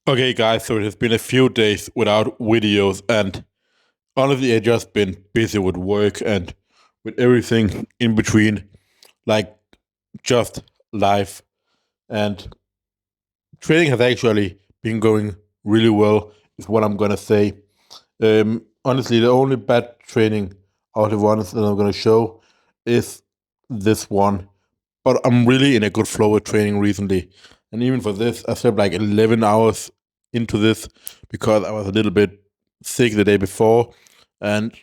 Okay, guys, so it has been a few days without videos, and honestly, I've just been busy with work and with everything in between, like just life. And training has actually been going really well, is what I'm gonna say. Honestly, the only bad training out of the ones that I'm gonna show is this one. But I'm really in a good flow with training recently. And even for this, I slept like 11 hours into this because I was a little bit sick the day before. And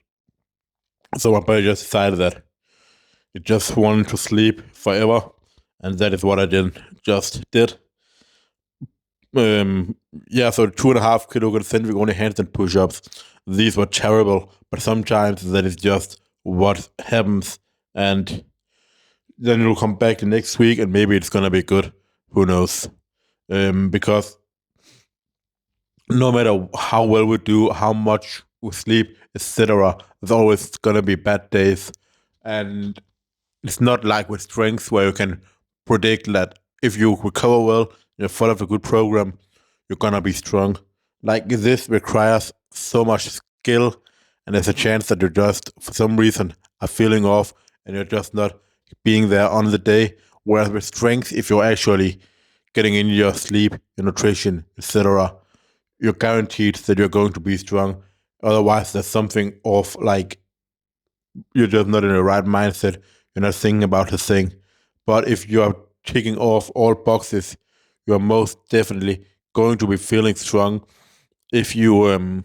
so my body just decided that it just wanted to sleep forever. And that is what I just did. Um, yeah, so 2.5 kilogram centric only handstand push ups. These were terrible, but sometimes that is just what happens. And then you'll come back the next week and maybe it's gonna be good. Who knows? Because no matter how well we do, how much we sleep, etc., there's always gonna be bad days, and it's not like with strength where you can predict that if you recover well, you follow a good program, you're gonna be strong. Like this requires so much skill, and there's a chance that you just, for some reason, are feeling off, and you're just not being there on the day. Whereas with strength, if you're actually getting in your sleep, your nutrition, etc., you're guaranteed that you're going to be strong. Otherwise, there's something off. Like you're just not in the right mindset. You're not thinking about the thing. But if you are ticking off all boxes, you are most definitely going to be feeling strong. If you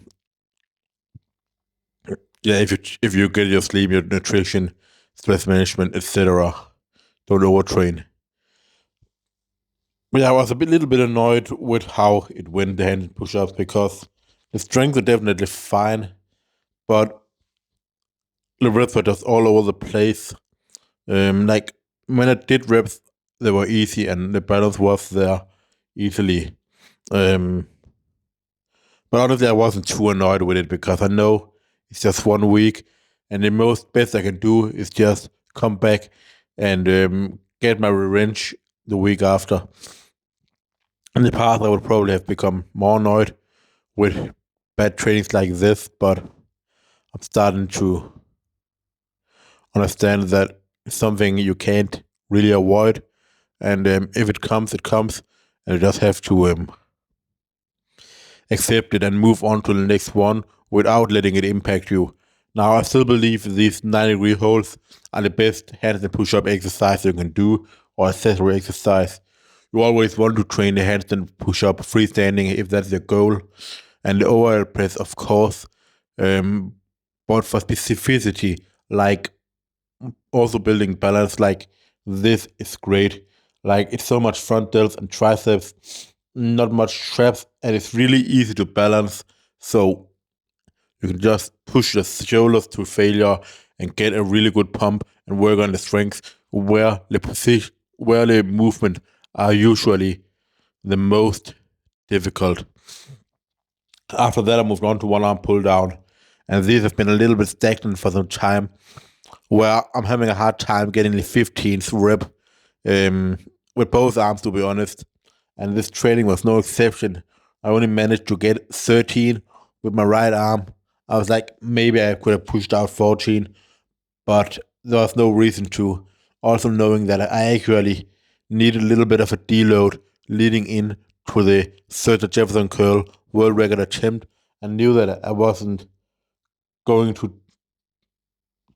if you get your sleep, your nutrition, stress management, etc. Don't overtrain. But yeah, I was little bit annoyed with how it went the hand push-ups because the strength are definitely fine, but the reps were just all over the place. Like when I did reps, they were easy and the balance was there easily. Um, but honestly, I wasn't too annoyed with it because I know it's just 1 week, and the most best I can do is just come back and get my revenge the week after. In the past, I would probably have become more annoyed with bad trainings like this, but I'm starting to understand that it's something you can't really avoid. And if it comes, it comes, and you just have to accept it and move on to the next one without letting it impact you. Now, I still believe these 90-degree holds are the best handstand push-up exercise you can do, or accessory exercise. You always want to train the handstand push-up freestanding if that's your goal, and the overhead press, of course. Um, but for specificity, like also building balance, like this is great. Like it's so much front delts and triceps, not much traps, and it's really easy to balance. So you can just push the shoulders to failure and get a really good pump and work on the strength where the position, where the movement are usually the most difficult. After that, I moved on to one arm pull down, and these have been a little bit stagnant for some time, where I'm having a hard time getting the 15th rep with both arms, to be honest. And this training was no exception. I only managed to get 13 with my right arm. I was like, maybe I could have pushed out 14, but there was no reason to. Also, knowing that I actually needed a little bit of a deload leading in to the Sergio Jefferson curl world record attempt, and knew that I wasn't going to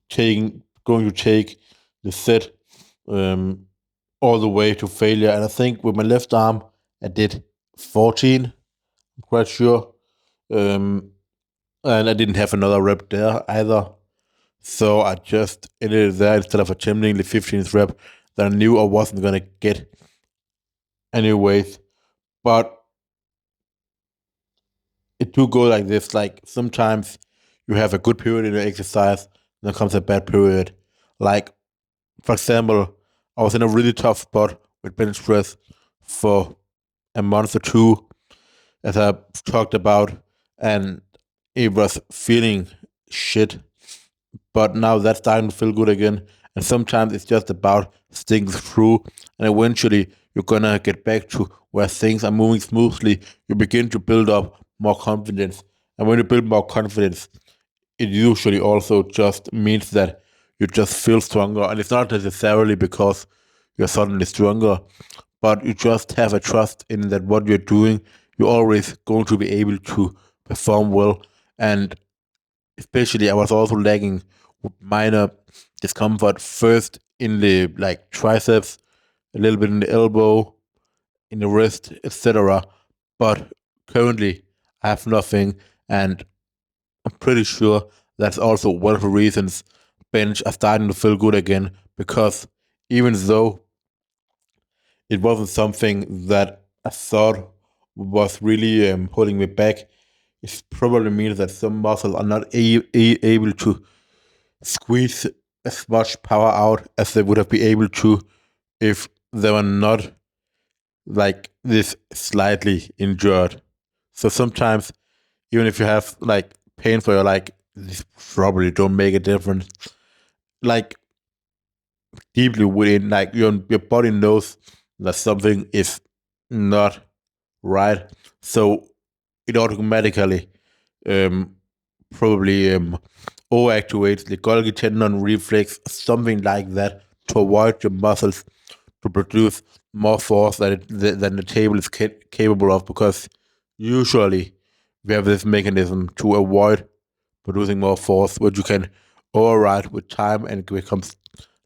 take the set um, all the way to failure. And I think with my left arm, I did 14. I'm quite sure. Um, and I didn't have another rep there either. So I just ended it there instead of attempting the 15th rep that I knew I wasn't going to get anyways. But it do go like this. Like sometimes you have a good period in your exercise, then comes a bad period. Like, for example, I was in a really tough spot with bench press for a month or two, as I talked about, and it was feeling shit. But now that's starting to feel good again. And sometimes it's just about sticking through, and eventually you're gonna get back to where things are moving smoothly. You begin to build up more confidence. And when you build more confidence, it usually also just means that you just feel stronger. And it's not necessarily because you're suddenly stronger, but you just have a trust in that what you're doing, you're always going to be able to perform well. And especially, I was also lagging with minor discomfort first in the like triceps, a little bit in the elbow, in the wrist, etc. But currently, I have nothing, and I'm pretty sure that's also one of the reasons bench are starting to feel good again. Because even though it wasn't something that I thought was really holding me back, it probably means that some muscles are not able to squeeze as much power out as they would have been able to if they were not like this slightly injured. So sometimes, even if you have like pain for your like, this probably don't make a difference. Like deeply within, like your body knows that something is not right, so it automatically um probably overactivates the Golgi tendon reflex, something like that, to avoid your muscles to produce more force than the table is capable of, because usually we have this mechanism to avoid producing more force, which you can override with time, and it becomes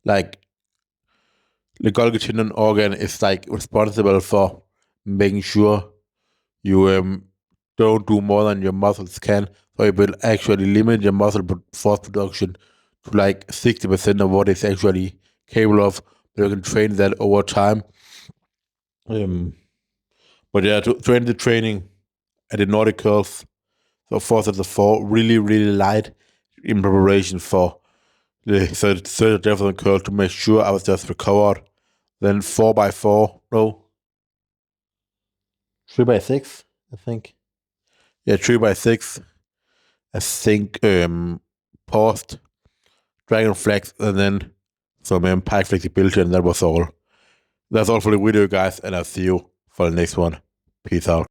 like the Golgi tendon organ is like responsible for making sure you don't do more than your muscles can, so it will actually limit your muscle force production to like 60% of what it's actually capable of. But you can train that over time. Um, but yeah, to train the training at the Nordic curls, so 4 sets of 4, really, really light in preparation for the third Jefferson curl to make sure I was just recovered. Then 4x4, no, 3x6, I think. Yeah, 3x6. I think paused, dragon flex, and then some pike flexibility, and that was all. That's all for the video, guys, and I'll see you for the next one. Peace out.